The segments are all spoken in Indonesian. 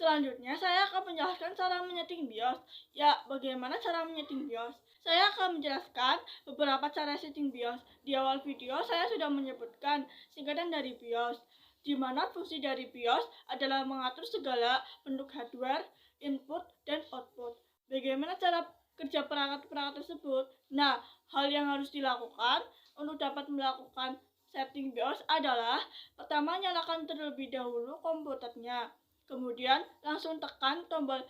Selanjutnya, saya akan menjelaskan cara menyeting BIOS. Ya, bagaimana cara menyeting BIOS? Saya akan menjelaskan beberapa cara setting BIOS. Di awal video, saya sudah menyebutkan singkatan dari BIOS, di mana fungsi dari BIOS adalah mengatur segala bentuk hardware, input, dan output. Bagaimana cara kerja perangkat-perangkat tersebut? Nah, hal yang harus dilakukan untuk dapat melakukan setting BIOS adalah pertama, nyalakan terlebih dahulu komputernya. Kemudian langsung tekan tombol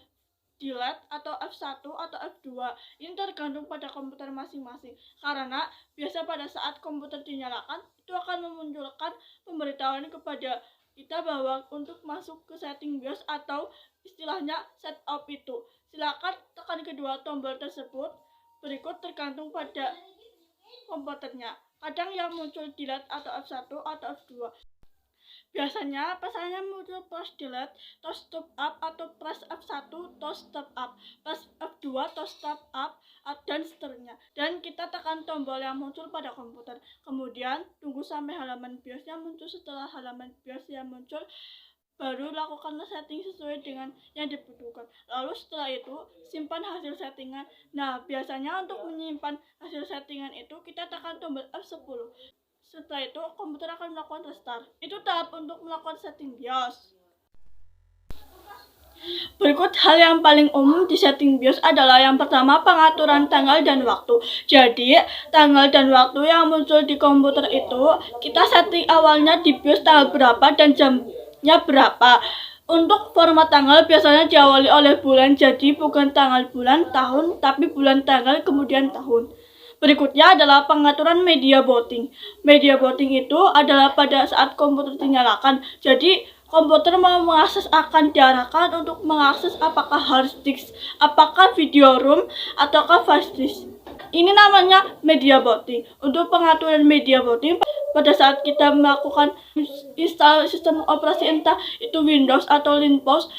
delete atau F1 atau F2. Ini tergantung pada komputer masing-masing. Karena biasa pada saat komputer dinyalakan, itu akan memunculkan pemberitahuan kepada kita bahwa untuk masuk ke setting BIOS atau istilahnya setup itu. Silakan tekan kedua tombol tersebut. Berikut tergantung pada komputernya. Kadang yang muncul delete atau F1 atau F2. Biasanya pesannya muncul press delete to stop up atau press F1 to stop up, press F2 to stop up, dan seterusnya. Dan kita tekan tombol yang muncul pada komputer. Kemudian tunggu sampai halaman BIOS-nya muncul. Setelah halaman BIOS yang muncul, baru lakukanlah setting sesuai dengan yang dibutuhkan. Lalu setelah itu simpan hasil settingan. Nah, biasanya untuk menyimpan hasil settingan itu kita tekan tombol F10. Setelah itu, komputer akan melakukan restart. Itu tahap untuk melakukan setting BIOS. Berikut hal yang paling umum di setting BIOS adalah yang pertama, pengaturan tanggal dan waktu. Jadi, tanggal dan waktu yang muncul di komputer itu, kita setting awalnya di BIOS tanggal berapa dan jamnya berapa. Untuk format tanggal biasanya diawali oleh bulan, jadi bukan tanggal bulan tahun, tapi bulan tanggal kemudian tahun. Berikutnya adalah pengaturan media booting. Media booting itu adalah pada saat komputer dinyalakan. Jadi, komputer mau mengakses akan diarahkan untuk mengakses apakah hard disk, apakah video ROM, ataukah flash disk. Ini namanya media booting. Untuk pengaturan media booting, pada saat kita melakukan install sistem operasi entah itu Windows atau Linux,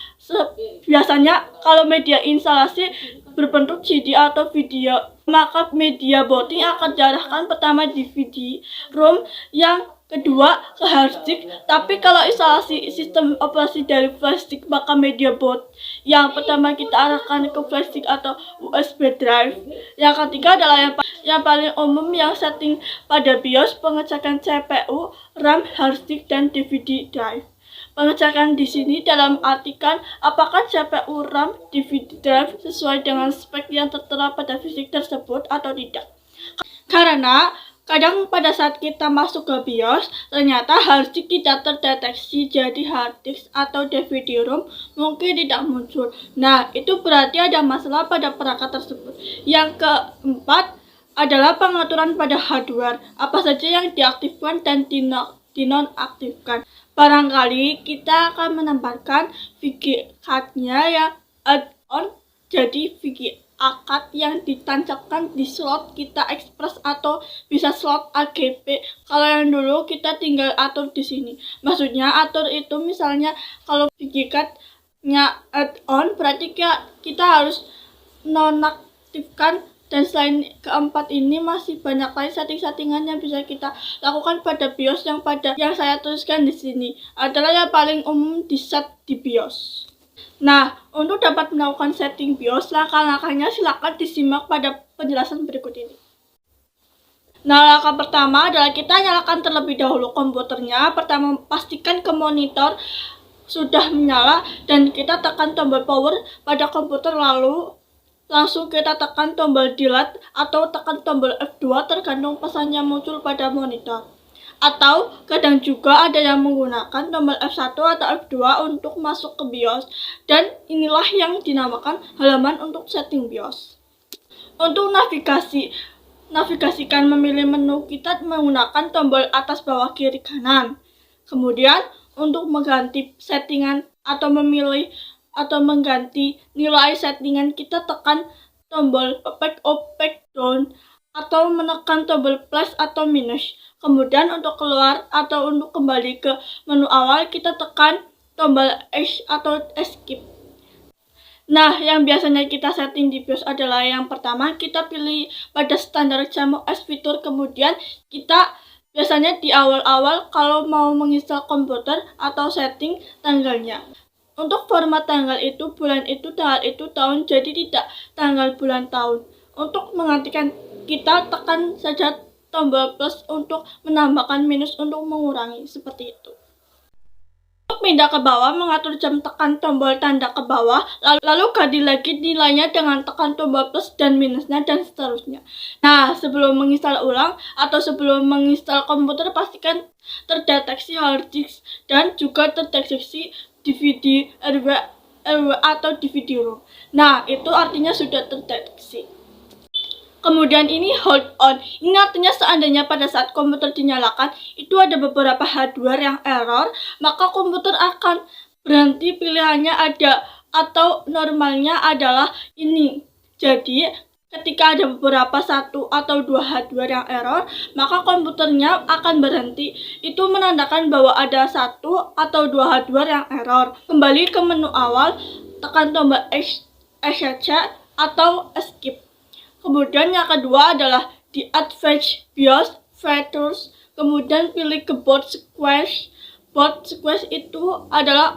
biasanya kalau media instalasi berbentuk CD atau video, maka media booting akan diarahkan pertama di CD-ROM, yang kedua ke hard disk. Tapi kalau instalasi sistem operasi dari flash disk, maka media boot yang pertama kita arahkan ke flash disk atau USB drive. Yang ketiga adalah yang paling umum yang setting pada BIOS, pengecekan CPU, RAM, hard disk, dan DVD drive. Pengecekan di sini dalam artikan apakah CPU, RAM, DVD drive sesuai dengan spek yang tertera pada fisik tersebut atau tidak. Karena kadang pada saat kita masuk ke BIOS, ternyata hard disk tidak terdeteksi, jadi hard disk atau DVD ROM mungkin tidak muncul. Nah, itu berarti ada masalah pada perangkat tersebut. Yang keempat adalah pengaturan pada hardware, apa saja yang diaktifkan dan dinonaktifkan. Barangkali kita akan menambahkan VGA card-nya yang add-on, jadi VGA card yang ditancapkan di slot kita express atau bisa slot AGB. Kalau yang dulu kita tinggal atur di sini. Maksudnya atur itu misalnya kalau VGA card-nya add-on berarti kita harus nonaktifkan. Dan selain keempat ini masih banyak lagi setting-settingan yang bisa kita lakukan pada BIOS yang saya tuliskan di sini adalah yang paling umum di set di BIOS. Nah, untuk dapat melakukan setting BIOS, langkah-langkahnya silakan disimak pada penjelasan berikut ini. Nah, langkah pertama adalah kita nyalakan terlebih dahulu komputernya. Pertama, pastikan ke monitor sudah menyala dan kita tekan tombol power pada komputer, lalu langsung kita tekan tombol delete atau tekan tombol F2 tergantung pesan yang muncul pada monitor. Atau kadang juga ada yang menggunakan tombol F1 atau F2 untuk masuk ke BIOS. Dan inilah yang dinamakan halaman untuk setting BIOS. Untuk navigasikan memilih menu, kita menggunakan tombol atas bawah kiri kanan. Kemudian untuk mengganti settingan atau memilih atau mengganti nilai settingan, kita tekan tombol opaque down atau menekan tombol plus atau minus. Kemudian untuk keluar atau untuk kembali ke menu awal, kita tekan tombol H atau escape. Nah, yang biasanya kita setting di BIOS adalah yang pertama, kita pilih pada standar CMOS fitur. Kemudian kita biasanya di awal-awal kalau mau menginstal komputer atau setting tanggalnya. Untuk format tanggal itu, bulan itu, tanggal itu, tahun, jadi tidak tanggal, bulan, tahun. Untuk mengantikan kita tekan saja tombol plus untuk menambahkan, minus untuk mengurangi, seperti itu. Untuk pindah ke bawah, mengatur jam, tekan tombol tanda ke bawah, lalu ganti lagi nilainya dengan tekan tombol plus dan minusnya, dan seterusnya. Nah, sebelum menginstal ulang atau sebelum menginstal komputer, pastikan terdeteksi hard disk dan juga terdeteksi DVD, RW atau DVD ROM. Nah, itu artinya sudah terdeteksi. Kemudian ini hold on. Ini artinya seandainya pada saat komputer dinyalakan, itu ada beberapa hardware yang error, maka komputer akan berhenti, pilihannya ada, atau normalnya adalah ini. Jadi, ketika ada beberapa satu atau dua hardware yang error, maka komputernya akan berhenti. Itu menandakan bahwa ada satu atau dua hardware yang error. Kembali ke menu awal, tekan tombol ESC atau escape. Kemudian yang kedua adalah di Advanced BIOS Features. Kemudian pilih ke boot sequence. Boot sequence itu adalah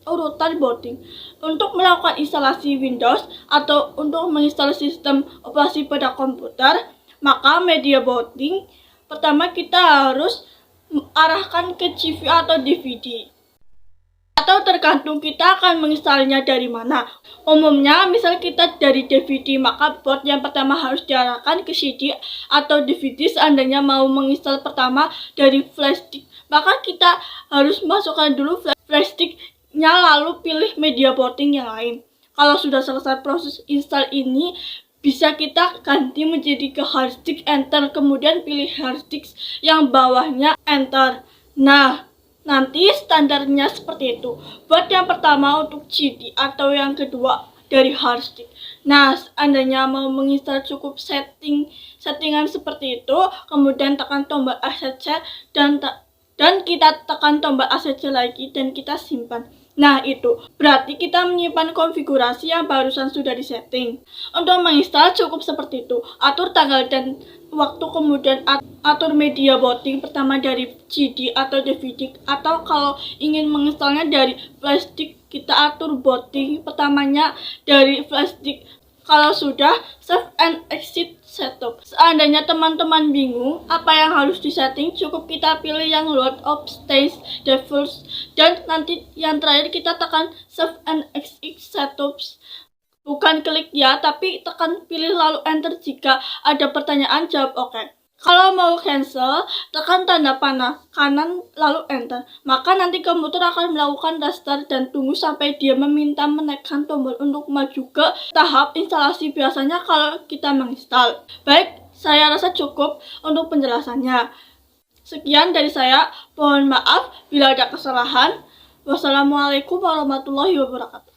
urutan booting. Untuk melakukan instalasi Windows atau untuk menginstal sistem operasi pada komputer, maka media booting pertama kita harus arahkan ke CV atau DVD. Atau tergantung kita akan menginstalnya dari mana. Umumnya, misal kita dari DVD, maka boot yang pertama harus diarahkan ke CD atau DVD. Seandainya mau menginstal pertama dari flash disk, maka kita harus masukkan dulu flash disk-nya, lalu pilih media booting yang lain. Kalau sudah selesai proses install ini, bisa kita ganti menjadi ke hard disk, enter, kemudian pilih hard disk yang bawahnya, enter. Nah, nanti standarnya seperti itu. Buat yang pertama untuk CD atau yang kedua dari hard disk. Nah, seandainya mau menginstal cukup settingan seperti itu, kemudian tekan tombol ACC dan kita tekan tombol ACC lagi dan kita simpan. Nah, itu berarti kita menyimpan konfigurasi yang barusan sudah disetting. Untuk menginstal cukup seperti itu. Atur tanggal dan waktu, kemudian atur media booting pertama dari CD atau DVD, atau kalau ingin menginstalnya dari flash disk, kita atur booting pertamanya dari flash disk. Kalau sudah, save and exit setup. Seandainya teman-teman bingung apa yang harus disetting, cukup kita pilih yang load of stage defaults, dan nanti yang terakhir kita tekan save and exit setups. Bukan klik ya, tapi tekan pilih lalu enter. Jika ada pertanyaan, jawab oke. Kalau mau cancel, tekan tanda panah kanan lalu enter. Maka nanti komputer akan melakukan restart dan tunggu sampai dia meminta menekan tombol untuk maju ke tahap instalasi biasanya kalau kita menginstal. Baik, saya rasa cukup untuk penjelasannya. Sekian dari saya, mohon maaf bila ada kesalahan. Wassalamualaikum warahmatullahi wabarakatuh.